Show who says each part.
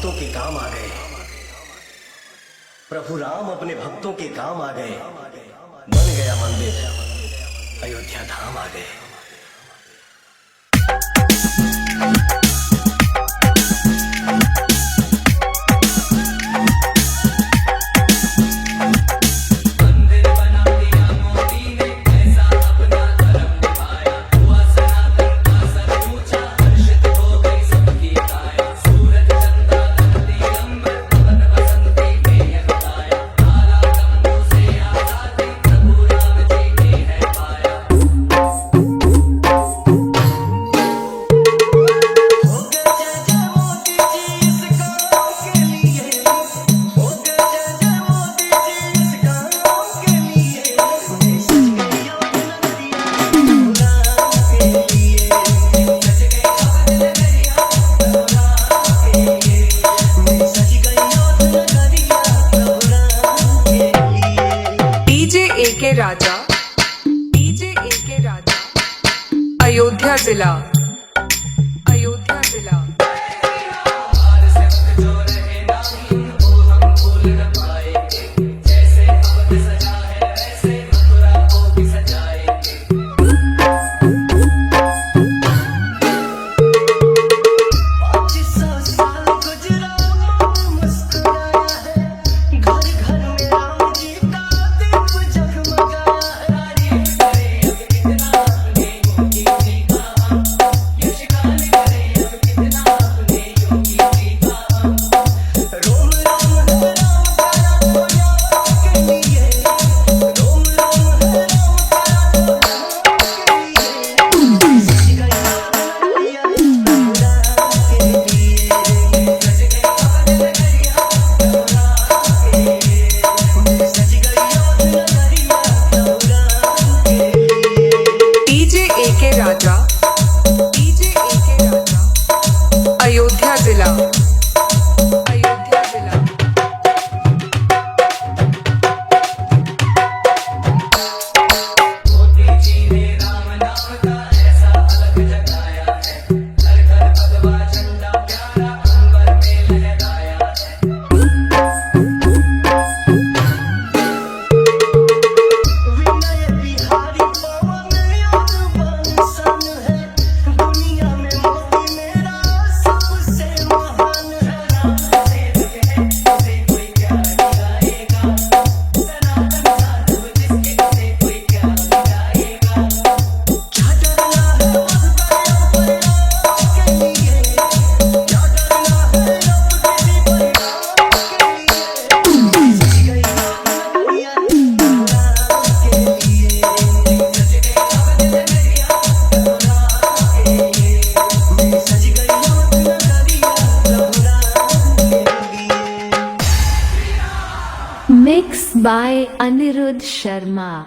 Speaker 1: भक्तों के काम आ गए। प्रभु राम अपने भक्तों के काम आ गए। बन गया मंदिर, अयोध्या धाम आ गए।
Speaker 2: के राजा, डीजे के राजा, अयोध्या जिला, अयोध्या जिला। राजा, डीजे के राजा, अयोध्या जिला, अयोध्या जिला। मोदी जी ने राम नाम का ऐसा अलग जगाया है, घर घर भगवा झंडा प्यारा अंबर में लहराया है। Vinay Bihari
Speaker 3: Mixed by Anirudh Sharma.